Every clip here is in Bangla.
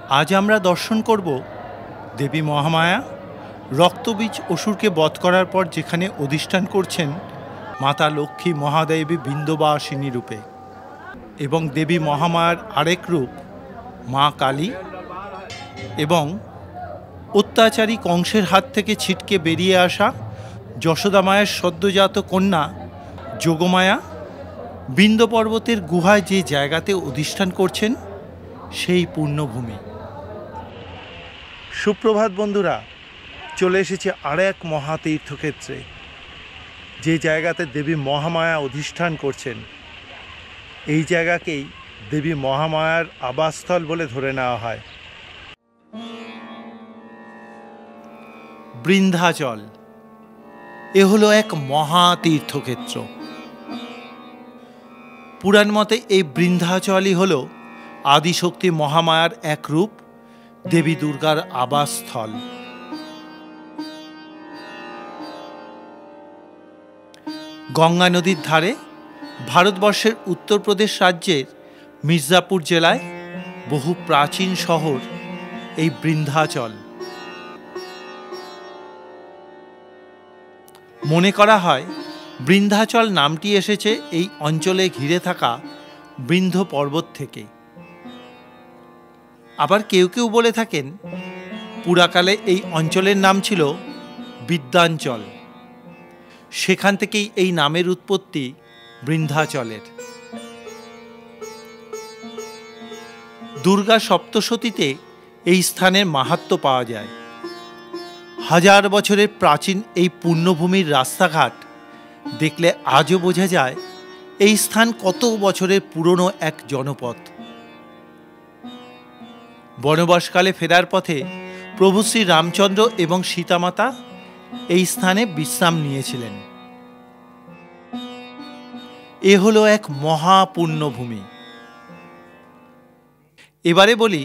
আজ আমরা দর্শন করব দেবী মহামায়া রক্তবীজ অসুরকে বধ করার পর যেখানে অধিষ্ঠান করছেন মাতা লক্ষ্মী মহাদেবী বিন্ধ্যবাসিনী রূপে, এবং দেবী মহামায়ার আরেক রূপ মা কালী, এবং অত্যাচারী কংসের হাত থেকে ছিটকে বেরিয়ে আসা যশোদা মায়ের সদ্যজাত কন্যা যোগমায়া বিন্ধ্য পর্বতের গুহায় যে জায়গাতে অধিষ্ঠান করছেন সেই পুণ্যভূমি। সুপ্রভাত বন্ধুরা, চলে এসেছে আর এক মহাতীর্থক্ষেত্রে, যে জায়গাতে দেবী মহামায়া অধিষ্ঠান করছেন। এই জায়গাকেই দেবী মহামায়ার আবাসস্থল বলে ধরে নেওয়া হয়। বৃন্ধ্যাচল এ হলো এক মহাতীর্থক্ষেত্র। পুরাণ মতে এই বৃন্ধ্যাচলই হল আদিশক্তি মহামায়ার এক রূপ, দেবী দুর্গার আবাসস্থল। গঙ্গা নদীর ধারে ভারতবর্ষের উত্তরপ্রদেশ রাজ্যের মির্জাপুর জেলায় বহু প্রাচীন শহর এই বৃন্ধ্যাচল। মনে করা হয় বৃন্ধ্যাচল নামটি এসেছে এই অঞ্চলে ঘিরে থাকা বৃন্ধ্য পর্বত থেকে। আবার কেউ কেউ বলে থাকেন পুরাকালে এই অঞ্চলের নাম ছিল বিদ্যাঞ্চল, সেখান থেকেই এই নামের উৎপত্তি বৃন্ধ্যাচলের। দুর্গা সপ্তশতীতে এই স্থানের মাহাত্ম্য পাওয়া যায়। হাজার বছরের প্রাচীন এই পুণ্যভূমির রাস্তাঘাট দেখলে আজও বোঝা যায় এই স্থান কত বছরের পুরনো এক জনপদ। বনবাসকালে ফেরার পথে প্রভু শ্রী রামচন্দ্র এবং সীতামাতা এই স্থানে বিশ্রাম নিয়েছিলেন। এ হলো এক মহাপুণ্যভূমি। এবারে বলি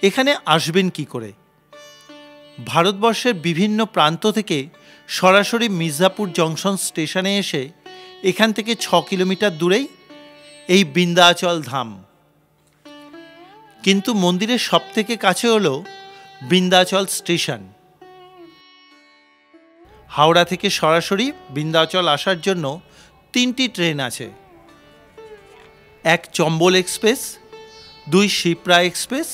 এখানে আসবেন কি করে। ভারতবর্ষের বিভিন্ন প্রান্ত থেকে সরাসরি মির্জাপুর জংশন স্টেশনে এসে এখান থেকে 6 কিলোমিটার দূরেই এই বিন্ধ্যাচল ধাম। কিন্তু মন্দিরের সবথেকে কাছে হলো বিন্ধ্যাচল স্টেশন। হাওড়া থেকে সরাসরি বিন্ধ্যাচল আসার জন্য 3টি ট্রেন আছে। 1 চম্বল এক্সপ্রেস, 2 শিপ্রা এক্সপ্রেস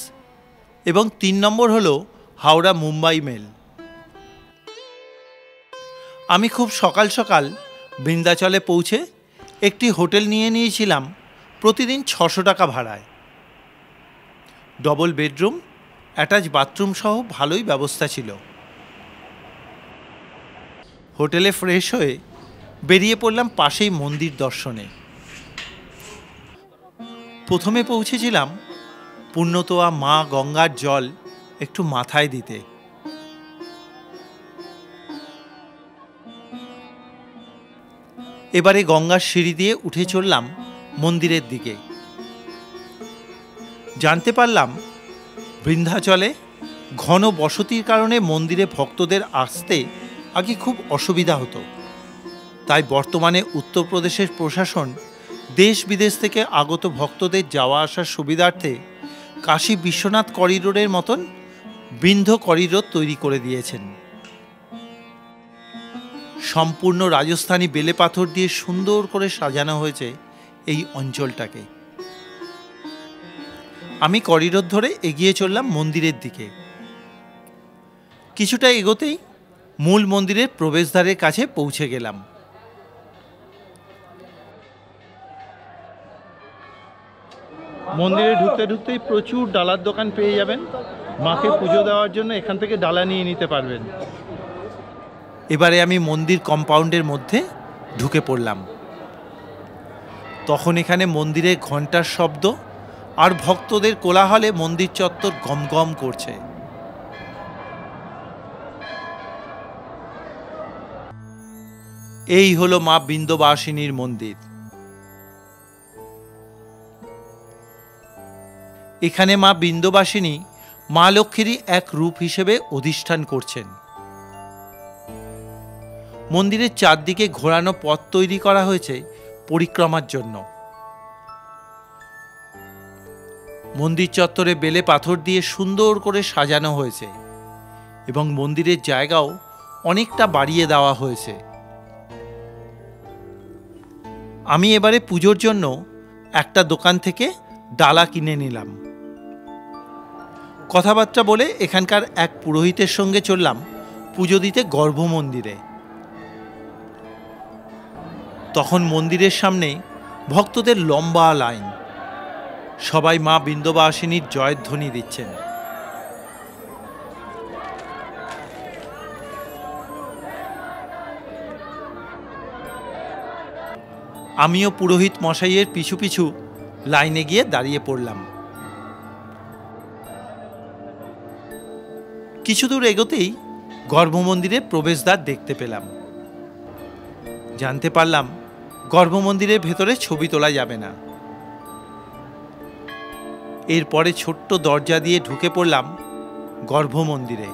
এবং 3 নম্বর হলো হাওড়া মুম্বাই মেল। আমি খুব সকাল সকাল বৃন্ধ্যাচলে পৌঁছে একটি হোটেল নিয়ে নিয়েছিলাম প্রতিদিন 600 টাকা ভাড়ায়। ডবল বেডরুম, অ্যাটাচ বাথরুম সহ ভালোই ব্যবস্থা ছিল। হোটেলে ফ্রেশ হয়ে বেরিয়ে পড়লাম পাশেই মন্দির দর্শনে। প্রথমে পৌঁছেছিলাম পুণ্যতোয়া মা গঙ্গার জল একটু মাথায় দিতে। এবারে গঙ্গার সিঁড়ি দিয়ে উঠে চললাম মন্দিরের দিকে। জানতে পারলাম বৃন্ধ্যাচলে ঘন বসতির কারণে মন্দিরে ভক্তদের আসতে আগে খুব অসুবিধা হতো। তাই বর্তমানে উত্তরপ্রদেশের প্রশাসন দেশ বিদেশ থেকে আগত ভক্তদের যাওয়া আসার সুবিধার্থে কাশী বিশ্বনাথ করিডোরের মতন বিন্ধ্য করিডোর তৈরি করে দিয়েছেন। সম্পূর্ণ রাজস্থানী বেলে পাথর দিয়ে সুন্দর করে সাজানো হয়েছে এই অঞ্চলটাকে। আমি করিডোর ধরে এগিয়ে চললাম মন্দিরের দিকে। কিছুটা এগোতেই মূল মন্দিরের প্রবেশদ্বারের কাছে পৌঁছে গেলাম। মন্দিরে ঢুকতে ঢুকতেই প্রচুর ডালার দোকান পেয়ে যাবেন। মাকে পুজো দেওয়ার জন্য এখান থেকে ডালা নিয়ে নিতে পারবেন। এবারে আমি মন্দির কম্পাউন্ডের মধ্যে ঢুকে পড়লাম। তখন এখানে মন্দিরের ঘণ্টার শব্দ আর ভক্তদের কোলাহলে মন্দির চত্বর গমগম করছে। এই হলো মা বিন্ধ্যবাসিনীর মন্দির। এখানে মা বিন্ধ্যবাসিনী মা লক্ষ্মীরই এক রূপ হিসেবে অধিষ্ঠান করছেন। মন্দিরের চারদিকে ঘোরানো পথ তৈরি করা হয়েছে পরিক্রমার জন্য। মন্দির চত্বরে বেলে পাথর দিয়ে সুন্দর করে সাজানো হয়েছে এবং মন্দিরের জায়গাও অনেকটা বাড়িয়ে দেওয়া হয়েছে। আমি এবারে পুজোর জন্য একটা দোকান থেকে ডালা কিনে নিলাম। কথাবার্তা বলে এখানকার এক পুরোহিতের সঙ্গে চললাম পুজো দিতে গর্ভ মন্দিরে। তখন মন্দিরের সামনে ভক্তদের লম্বা লাইন, সবাই মা বিন্ধ্যবাসিনীর জয়ধ্বনি দিচ্ছেন। আমিও পুরোহিত মশাইয়ের পিছু পিছু লাইনে গিয়ে দাঁড়িয়ে পড়লাম। কিছু দূর এগোতেই গর্ভমন্দিরের প্রবেশদ্বার দেখতে পেলাম। জানতে পারলাম গর্ভমন্দিরের ভেতরে ছবি তোলা যাবে না। এরপরে ছোট্ট দরজা দিয়ে ঢুকে পড়লাম গর্ভমন্দিরে।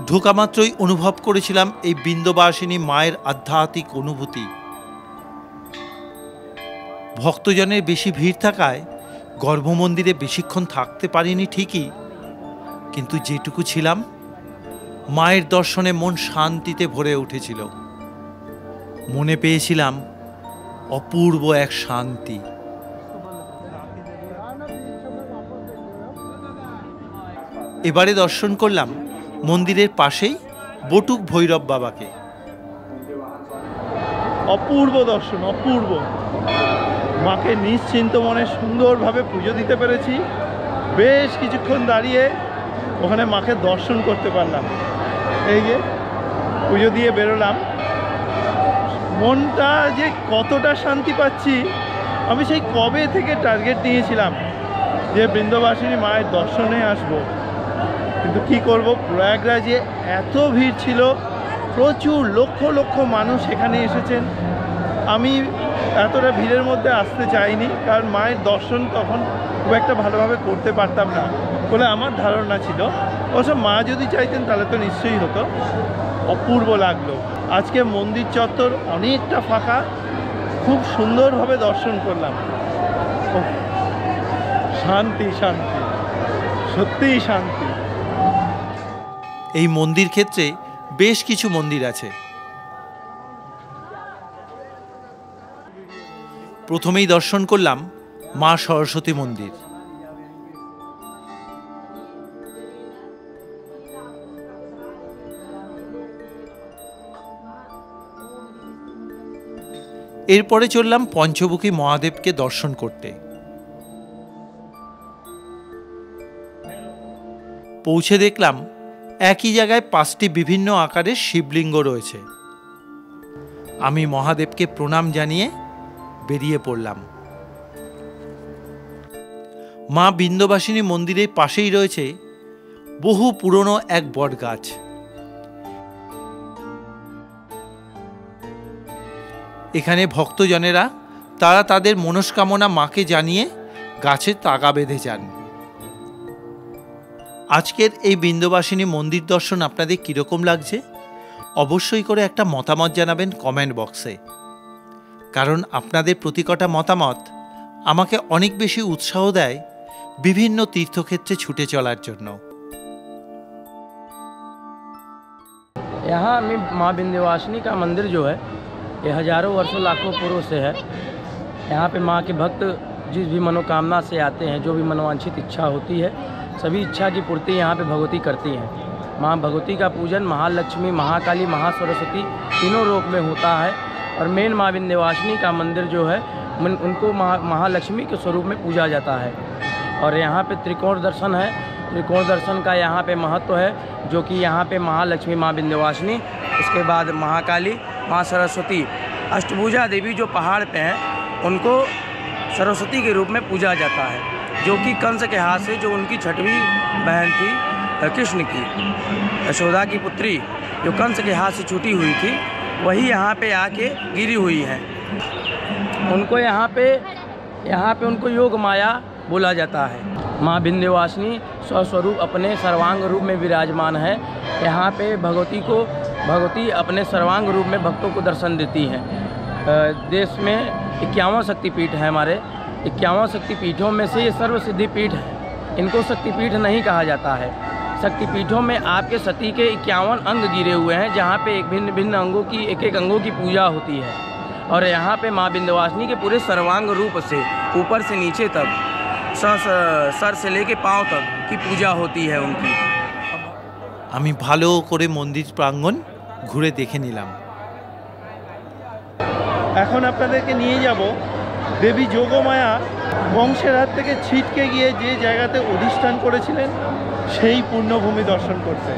ঢোকা মাত্রই অনুভব করেছিলাম এই বিন্ধ্যবাসিনী মায়ের আধ্যাত্মিক অনুভূতি। ভক্তজনের বেশি ভিড় থাকায় গর্ভমন্দিরে বেশিক্ষণ থাকতে পারিনি ঠিকই, কিন্তু যেটুকু ছিলাম মায়ের দর্শনে মন শান্তিতে ভরে উঠেছিল। মনে পেয়েছিলাম অপূর্ব এক শান্তি। এবারে দর্শন করলাম মন্দিরের পাশেই বটুক ভৈরব বাবাকে। অপূর্ব দর্শন, অপূর্ব। মাকে নিশ্চিন্ত মনে সুন্দরভাবে পুজো দিতে পেরেছি। বেশ কিছুক্ষণ দাঁড়িয়ে ওখানে মাকে দর্শন করতে পারলাম। এই যে পুজো দিয়ে বেরোলাম, মনটা যে কতটা শান্তি পাচ্ছি। আমি সেই কবে থেকে টার্গেট নিয়েছিলাম যে বিন্ধ্যবাসিনী মায়ের দর্শনে আসব, কিন্তু কি করব, প্রয়াগরাজে এত ভিড় ছিল, প্রচুর লক্ষ লক্ষ মানুষ এখানে এসেছেন। আমি এতটা ভিড়ের মধ্যে আসতে চাইনি, কারণ মায়ের দর্শন তখন খুব একটা ভালোভাবে করতে পারতাম না বলে আমার ধারণা ছিল। অবশ্য মা যদি চাইতেন তাহলে তো নিশ্চয়ই হতো। অপূর্ব লাগলো। আজকে মন্দির চত্বর অনেকটা ফাঁকা, খুব সুন্দরভাবে দর্শন করলাম। শান্তি শান্তি, সত্যিই শান্তি। এই মন্দির ক্ষেত্রে বেশ কিছু মন্দির আছে। প্রথমেই দর্শন করলাম মা সরস্বতী মন্দির। এরপরে চললাম পঞ্চমুখী মহাদেবকে দর্শন করতে। পৌঁছে দেখলাম একই জায়গায় 5টি বিভিন্ন আকারের শিবলিঙ্গ রয়েছে। আমি মহাদেবকে প্রণাম জানিয়ে বেরিয়ে পড়লাম। মা বিন্ধ্যবাসিনী মন্দিরের পাশেই রয়েছে বহু পুরনো এক বট গাছ। এখানে ভক্তজনেরা তারা তাদের মনস্কামনা মাকে জানিয়ে গাছে তাগা বেঁধে যান। আজকের এই বিন্ধ্যবাসিনী মন্দির দর্শন আপনাদের কীরকম লাগছে অবশ্যই করে একটা মতামত জানাবেন কমেন্ট বক্সে, কারণ আপনাদের প্রতি কটা মতামত আমাকে অনেক বেশি উৎসাহ দেয় বিভিন্ন তীর্থক্ষেত্রে ছুটে চলার জন্য। यहाँ माँ विंध्यवासिनी का मंदिर जो है ये हजारों वर्षों लाखों पूर्व से है। यहाँ पे माँ के भक्त जिस भी मनोकामना से आते हैं, जो भी मनोवांछित इच्छा होती है, सभी इच्छा की पूर्ति यहाँ पे भगवती करती हैं। माँ भगवती का पूजन महालक्ष्मी, महाकाली, महासरस्वती तीनों रूप में होता है। और मेन माँ विंध्यवासिनी का मंदिर जो है उनको महालक्ष्मी के स्वरूप में पूजा जाता है। और यहाँ पे त्रिकोण दर्शन है। त्रिकोण दर्शन का यहाँ पे महत्व है, जो कि यहाँ पे महालक्ष्मी, माँ विंध्यवासिनी, उसके बाद महाकाली, माँ सरस्वती, अष्टभुजा देवी जो पहाड़ पे हैं उनको सरस्वती के रूप में पूजा जाता है, जो कि कंस के हाथ से, जो उनकी छठवीं बहन थी कृष्ण की, यशोदा की पुत्री, जो कंस के हाथ से छूटी हुई थी, वही यहाँ पे आके गिरी हुई हैं। उनको यहाँ पे उनको योग माया बोला जाता है। माँ विंध्यवासिनी स्वस्वरूप अपने सर्वांग रूप में विराजमान है। यहाँ पे भगवती अपने सर्वांग रूप में भक्तों को दर्शन देती हैं। देश में 51 शक्तिपीठ हैं हमारे, 51 शक्तिपीठों में से ये सर्व सिद्धि पीठ है। इनको शक्तिपीठ नहीं कहा जाता है। शक्तिपीठों में आपके सती के 51 अंग गिरे हुए हैं, जहाँ पे एक भिन्न भिन्न अंगों की एक अंगों की पूजा होती है। और यहाँ पे माँ विंध्यवासिनी के पूरे सर्वांग रूप से ऊपर से नीचे तक सर से लेके पाँव तक की पूजा होती है उनकी। আমি ভালো করে মন্দির প্রাঙ্গণ ঘুরে দেখে নিলাম। এখন আপনাদেরকে নিয়ে যাব দেবী যোগমায়া কংসের হাত থেকে ছিটকে গিয়ে যে জায়গাতে অধিষ্ঠান করেছিলেন সেই পুণ্যভূমি দর্শন করতে।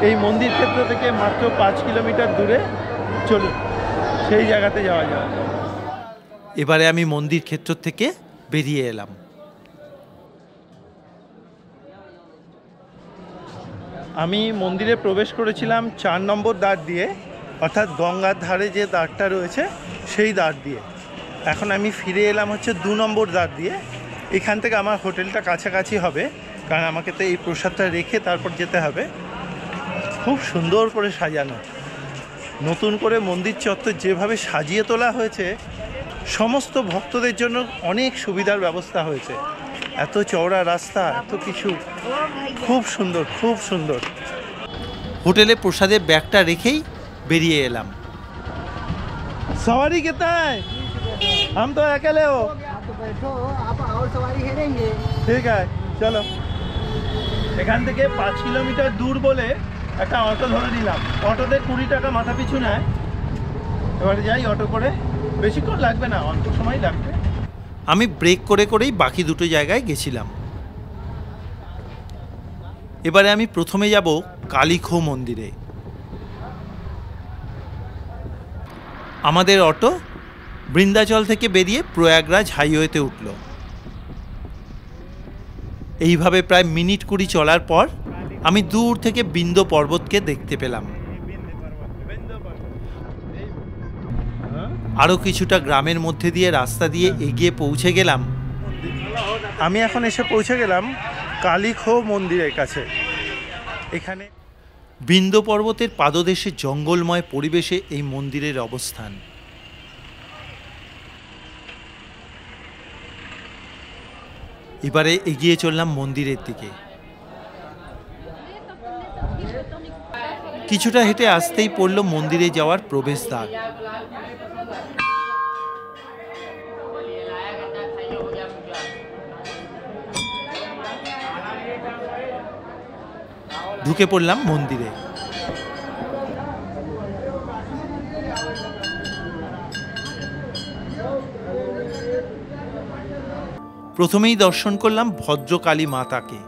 এই মন্দির ক্ষেত্র থেকে মাত্র 5 কিলোমিটার দূরে, চলুন সেই জায়গাতে যাওয়া যাক। এবারে আমি মন্দির ক্ষেত্র থেকে বেরিয়ে এলাম। আমি মন্দিরে প্রবেশ করেছিলাম 4 নম্বর দ্বার দিয়ে, অর্থাৎ গঙ্গার ধারে যে দ্বারটা রয়েছে সেই দ্বার দিয়ে। এখন আমি ফিরে এলাম হচ্ছে 2 নম্বর দ্বার দিয়ে। এখান থেকে আমার হোটেলটা কাছাকাছি হবে, কারণ আমাকে তো এই প্রসাদটা রেখে তারপর যেতে হবে। খুব সুন্দর করে সাজানো, নতুন করে মন্দির চত্বর যেভাবে সাজিয়ে তোলা হয়েছে, সমস্ত ভক্তদের জন্য অনেক সুবিধার ব্যবস্থা হয়েছে। এত চওড়া রাস্তা, এত কিছু, খুব সুন্দর, খুব সুন্দর। হোটেলে প্রসাদের ব্যাগটা রেখেই বেরিয়ে এলাম। सवारी कितना है? हम तो अकेले हो। आप तो बैठो, आप और सवारी हेरेंगे। ঠিক আছে, চলো। এখান থেকে 5 কিলোমিটার দূর বলে একটা অটো ধরে নিলাম। অটোতে 20 টাকা মাথা পিছু নেয়। এবারে যাই অটো করে, বেশিক্ষণ লাগবে না, অল্প সময় লাগবে। আমি ব্রেক করে করেই বাকি দুটো জায়গায় গেছিলাম। এবারে আমি প্রথমে যাব কালীখো মন্দিরে। আমাদের অটো বৃন্দাচল থেকে বেরিয়ে প্রয়াগরাজ হাইওয়েতে উঠল। এইভাবে প্রায় মিনিট 20 চলার পর আমি দূর থেকে বিন্ধ্য পর্বতকে দেখতে পেলাম। আরও কিছুটা গ্রামের মধ্যে দিয়ে রাস্তা দিয়ে এগিয়ে পৌঁছে গেলাম। আমি এখন এসে পৌঁছে গেলাম কালীখো মন্দিরের কাছে। এখানে বিন্ধ্য পর্বতের পাদদেশে জঙ্গলময় পরিবেশে এই মন্দিরের অবস্থান। এবারে এগিয়ে চললাম মন্দিরের দিকে। কিছুটা হেঁটে আসতেই পড়ল মন্দিরে যাওয়ার প্রবেশদ্বার। ঢুকে পড়লাম মন্দিরে। প্রথমেই দর্শন করলাম ভদ্রকালী মাতাকে,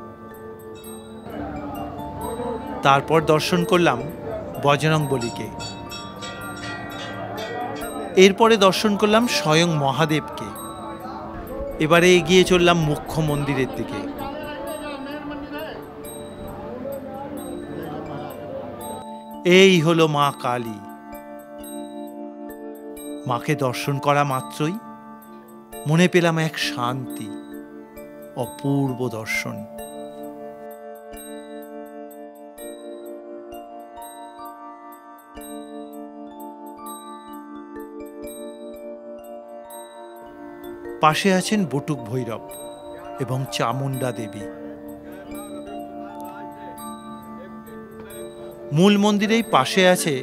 তারপর দর্শন করলাম বজরংবলীকে, এরপরে দর্শন করলাম স্বয়ং মহাদেবকে। এবারে এগিয়ে চললাম মুখ্য মন্দিরের দিকে। এই হলো মা কালী। মাকে দর্শন করা মাত্রই মনে পেলাম এক শান্তি, অপূর্ব দর্শন। পাশে আছেন বটুক ভৈরব এবং চামুণ্ডা দেবী। মূল মন্দিরেই পাশে আছে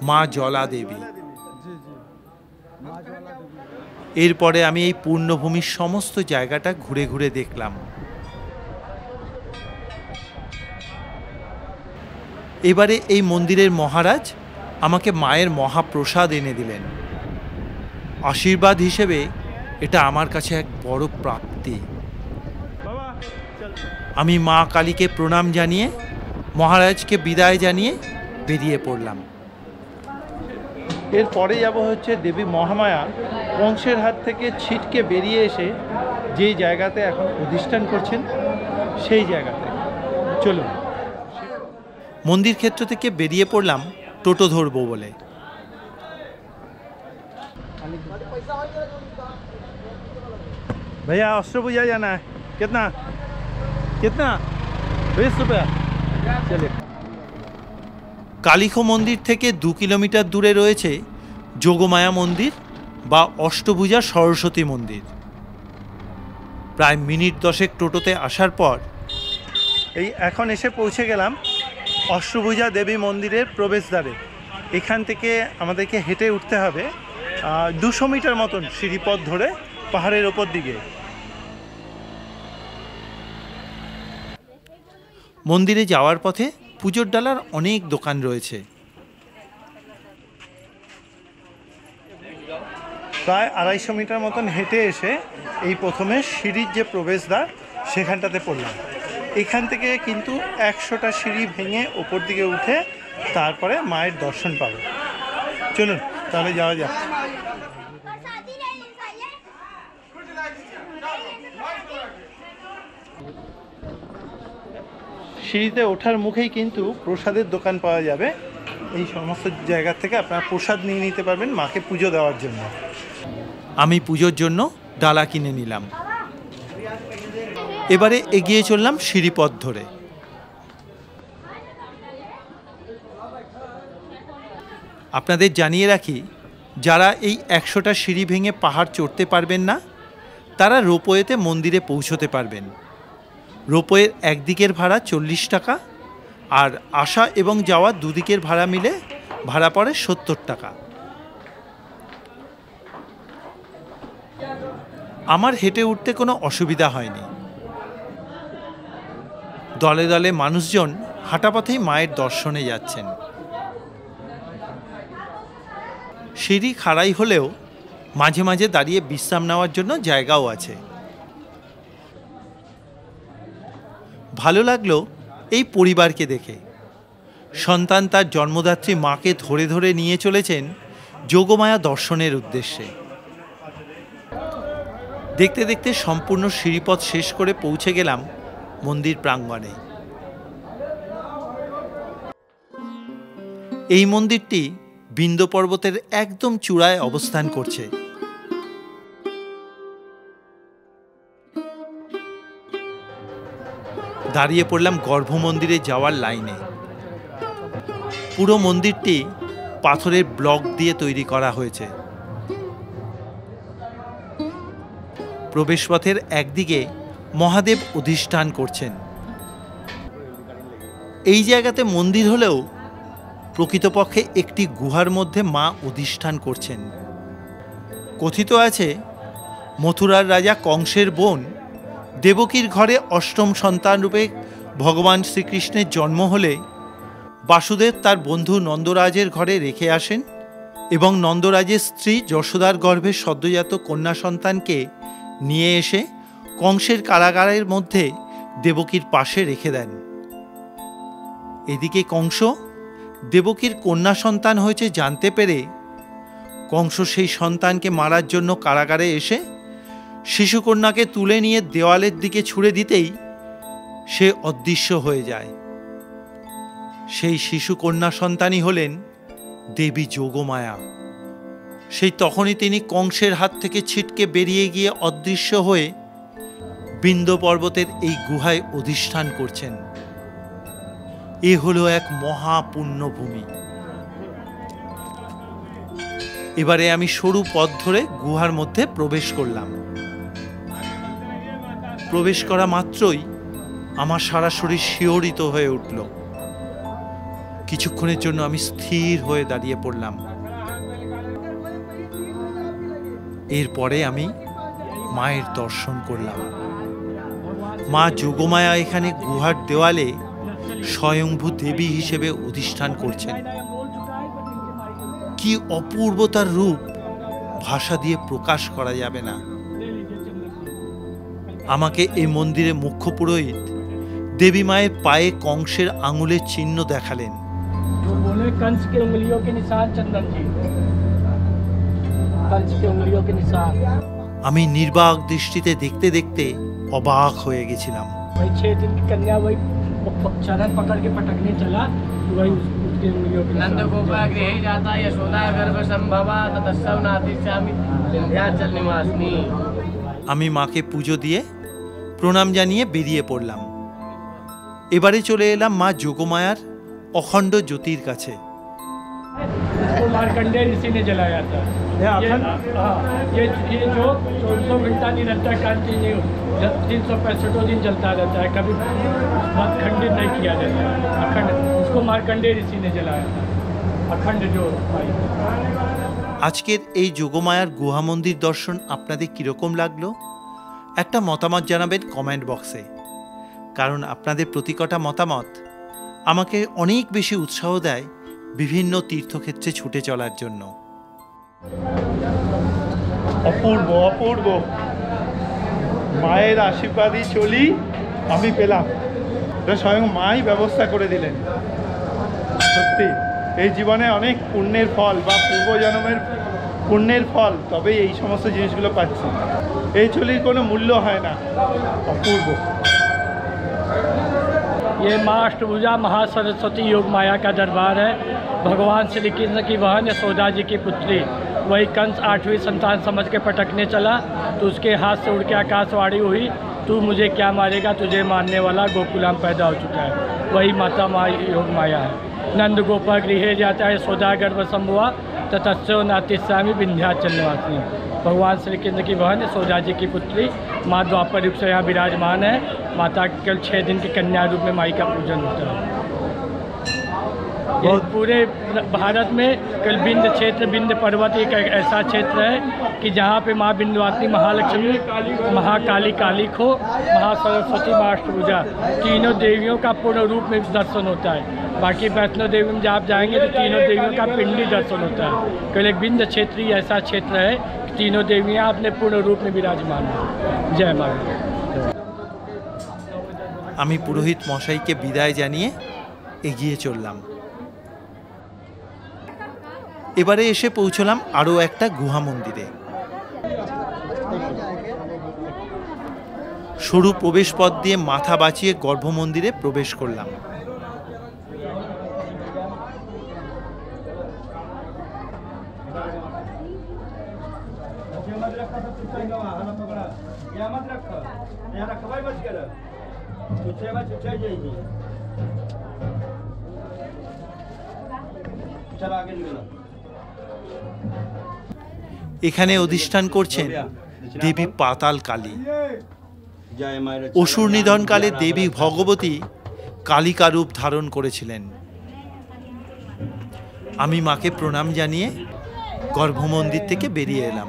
মা জলা দেবী। এরপরে আমি এই পূর্ণভূমির সমস্ত জায়গাটা ঘুরে ঘুরে দেখলাম। এবারে এই মন্দিরের মহারাজ আমাকে মায়ের মহাপ্রসাদ এনে দিলেন। আশীর্বাদ হিসেবে এটা আমার কাছে এক বড় প্রাপ্তি। আমি মা কালীকে প্রণাম জানিয়ে মহারাজকে বিদায় জানিয়ে বেরিয়ে পড়লাম। এরপরে যাব হচ্ছে দেবী মহামায়া কংসের হাত থেকে ছিটকে বেরিয়ে এসে যেই জায়গাতে এখন অধিষ্ঠান করছেন সেই জায়গাতে। চলুন। মন্দির ক্ষেত্র থেকে বেরিয়ে পড়লাম টোটো ধরবো বলে। भैया अष्टभुजा जाना है, कितना कितना 20 रुपया। चलिए। কালীখো মন্দির থেকে 2 কিলোমিটার দূরে রয়েছে যোগমায়া মন্দির বা অষ্টভুজা সরস্বতী মন্দির। প্রায় মিনিট 10 টোটোতে আসার পর এই এখন এসে পৌঁছে গেলাম অষ্টভুজা দেবী মন্দিরের প্রবেশদ্বারে। এখান থেকে আমাদেরকে হেঁটে উঠতে হবে 200 মিটার মতন সিঁড়িপথ ধরে পাহাড়ের ওপর দিকে। মন্দিরে যাওয়ার পথে পুজোর ডালার অনেক দোকান রয়েছে। প্রায় 250 মিটার মতন হেঁটে এসে এই প্রথমে সিঁড়ির যে প্রবেশদ্বার সেখানটাতে পড়লাম। এখান থেকে কিন্তু 100টা সিঁড়ি ভেঙে ওপর দিকে উঠে তারপরে মায়ের দর্শন পাবো। চলুন তাহলে যাওয়া যাক। সিঁড়িতে ওঠার মুখেই কিন্তু প্রসাদের দোকান পাওয়া যাবে। এই সমস্ত জায়গা থেকে আপনারা প্রসাদ নিয়ে নিতে পারবেন মাকে পুজো দেওয়ার জন্য। আমি পুজোর জন্য ডালা কিনে নিলাম। এবারে এগিয়ে চললাম সিঁড়িপথ ধরে। আপনাদের জানিয়ে রাখি, যারা এই 100টা সিঁড়ি ভেঙে পাহাড় চড়তে পারবেন না তারা রোপওয়েতে মন্দিরে পৌঁছতে পারবেন। রোপওয়ের একদিকের ভাড়া 40 টাকা, আর আসা এবং যাওয়া দুদিকের ভাড়া মিলে ভাড়া পড়ে 70 টাকা। আমার হেঁটে উঠতে কোনো অসুবিধা হয়নি। দলে দলে মানুষজন হাঁটাপথেই মায়ের দর্শনে যাচ্ছেন। সিঁড়ি খাড়াই হলেও মাঝে মাঝে দাঁড়িয়ে বিশ্রাম নেওয়ার জন্য জায়গাও আছে। ভালো লাগলো এই পরিবারকে দেখে। সন্তান তার জন্মদাত্রী মাকে ধরে ধরে নিয়ে চলেছেন যোগমায়া দর্শনের উদ্দেশ্যে। দেখতে দেখতে সম্পূর্ণ সিঁড়িপথ শেষ করে পৌঁছে গেলাম মন্দির প্রাঙ্গণে। এই মন্দিরটি বিন্ধ্য পর্বতের একদম চূড়ায় অবস্থান করছে। দাঁড়িয়ে পড়লাম গর্ভমন্দিরে যাওয়ার লাইনে। পুরো মন্দিরটি পাথরের ব্লক দিয়ে তৈরি করা হয়েছে। প্রবেশপথের একদিকে মহাদেব অধিষ্ঠান করছেন। এই জায়গাতে মন্দির হলেও প্রকৃতপক্ষে একটি গুহার মধ্যে মা অধিষ্ঠান করছেন। কথিত আছে, মথুরার রাজা কংসের বোন দেবকীর ঘরে অষ্টম সন্তান রূপে ভগবান শ্রীকৃষ্ণের জন্ম হলে বাসুদেব তার বন্ধু নন্দরাজের ঘরে রেখে আসেন এবং নন্দরাজের স্ত্রী যশোদার গর্ভে সদ্যজাত কন্যা সন্তানকে নিয়ে এসে কংসের কারাগারের মধ্যে দেবকীর পাশে রেখে দেন। এদিকে কংস দেবকীর কন্যা সন্তান হয়েছে জানতে পেরে কংস সেই সন্তানকে মারার জন্য কারাগারে এসে শিশুকন্যাকে তুলে নিয়ে দেওয়ালের দিকে ছুঁড়ে দিতেই সে অদৃশ্য হয়ে যায়। সেই শিশুকন্যা সন্তানই হলেন দেবী যোগমায়া। সেই তখনই তিনি কংসের হাত থেকে ছিটকে বেরিয়ে গিয়ে অদৃশ্য হয়ে বিন্ধ্য পর্বতের এই গুহায় অধিষ্ঠান করছেন। এ হলো এক মহাপুণ্যভূমি। এবারে আমি সরু পথ ধরে গুহার মধ্যে প্রবেশ করলাম। প্রবেশ করা মাত্রই আমার সারা শরীর শিহরিত হয়ে উঠল। কিছুক্ষণের জন্য আমি স্থির হয়ে দাঁড়িয়ে পড়লাম। এরপরে আমি মায়ের দর্শন করলাম। মা যোগমায়া এখানে গুহার দেওয়ালে স্বয়ংভূ দেবী হিসেবে অধিষ্ঠান করছেন। কি অপূর্ব তার রূপ, ভাষা দিয়ে প্রকাশ করা যাবে না। আমাকে এই মন্দিরে মুখ্য পুরোহিত দেবী মায়ের পায়ে কংসের আঙুলের চিহ্ন দেখালেন। আমি নির্বাক দৃষ্টিতে দেখতে দেখতে অবাক হয়ে গেছিলাম। আমি মাকে পুজো দিয়ে প্রণাম জানিয়ে বেরিয়ে পড়লাম। এবারে চলে এলাম মা যোগমায়ার অখণ্ড জ্যোতির কাছে। इसको मार्कंडेय ऋषि ने जलाया था। ये जो 24 घंटा निरंतर कंटिन्यू 365 दिन चलता रहता है, कभी खंडित नहीं किया जाता है, अखंड। इसको मार्कंडेय ऋषि ने जलाया था, अखंड जो। আজকের এই যোগমায়ার গুহা মন্দির দর্শন আপনাদের কীরকম লাগলো একটা মতামত জানাবেন কমেন্ট বক্সে, কারণ আপনাদের প্রতি কটা মতামত আমাকে অনেক বেশি উৎসাহ দেয় বিভিন্ন তীর্থক্ষেত্রে ছুটে চলার জন্য। অপূর্ব অপূর্ব, মায়ের আশীর্বাদই চলি আমি পেলাম, এটা স্বয়ং মাই ব্যবস্থা করে দিলেন। সত্যি এই জীবনে অনেক পুণ্যের ফল বা পূর্বজন্মের পুণ্যের ফল, তবেই এই সমস্ত জিনিসগুলো পাচ্ছি। এই চলির কোনো মূল্য হয় না। অপূর্ব। ये माँ अष्टभुजा महासरस्वती योग माया का दरबार है। भगवान श्री कृष्ण की बहन यशोदा जी की पुत्री, वही कंस 8वीं संतान समझ के पटकने चला तो उसके हाथ से उड़ के आकाशवाणी हुई, तू मुझे क्या मारेगा, तुझे मारने वाला गोकुलाम पैदा हो चुका है। वही माता माँ योग माया है। नंद गोपा गृह जाता है यशोदा गर्भ संभुआ ततस्यो नातिस्वामी विंध्याचल निवासी। भगवान श्री कृष्ण की बहन यशोदा जी की पुत्री माँ द्वापर युग से यहाँ विराजमान है। माता केवल 6 दिन के कन्या रूप में माई का पूजन होता है। ये पूरे भारत में कल विंध्य क्षेत्र, विंध्य पर्वत एक ऐसा क्षेत्र है कि जहाँ पे माँ विंध्यवासिनी, महालक्ष्मी, महाकाली, काली खो, महासरस्वती, माँ अष्टभुजा तीनों देवियों का पूर्ण रूप में दर्शन होता है। बाकी वैष्णो देवी में जब आप जाएंगे तो तीनों देवियों का पिंडी दर्शन होता है। केवल एक विंध्य क्षेत्र ही ऐसा क्षेत्र है कि तीनों देवियाँ अपने पूर्ण रूप में विराजमान हैं। जय माँ। আমি পুরোহিত মশাইকে বিদায় জানিয়ে এগিয়ে চললাম। এবারে এসে পৌঁছলাম আরও একটা গুহা মন্দিরে। সরু প্রবেশ পথ দিয়ে মাথা বাঁচিয়ে গর্ভ মন্দিরে প্রবেশ করলাম। এখানে অধিষ্ঠান করছেন দেবী পাতাল কালী। অসুর নিধনকালে দেবী ভগবতী কালিকা রূপ ধারণ করেছিলেন। আমি মাকে প্রণাম জানিয়ে গর্ভমন্দির থেকে বেরিয়ে এলাম।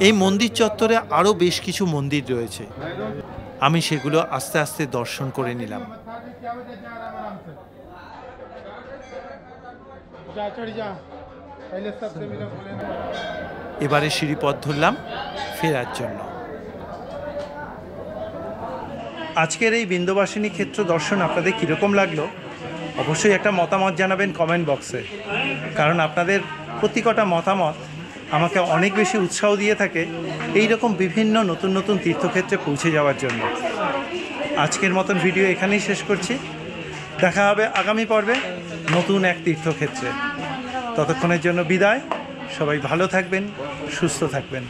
এই মন্দির চত্বরে আরও বেশ কিছু মন্দির রয়েছে, আমি সেগুলো আস্তে আস্তে দর্শন করে নিলাম। এবারে সিঁড়িপথ ধরলাম ফেরার জন্য। আজকের এই বিন্ধ্যবাসিনী ক্ষেত্র দর্শন আপনাদের কীরকম লাগলো অবশ্যই একটা মতামত জানাবেন কমেন্ট বক্সে, কারণ আপনাদের প্রতি কটা মতামত আমাকে অনেক বেশি উৎসাহ দিয়ে থাকে এই রকম বিভিন্ন নতুন নতুন তীর্থক্ষেত্রে পৌঁছে যাওয়ার জন্য। আজকের মতন ভিডিও এখানেই শেষ করছি। দেখা হবে আগামী পর্বে নতুন এক তীর্থক্ষেত্রে। ততক্ষণের জন্য বিদায়। সবাই ভালো থাকবেন, সুস্থ থাকবেন।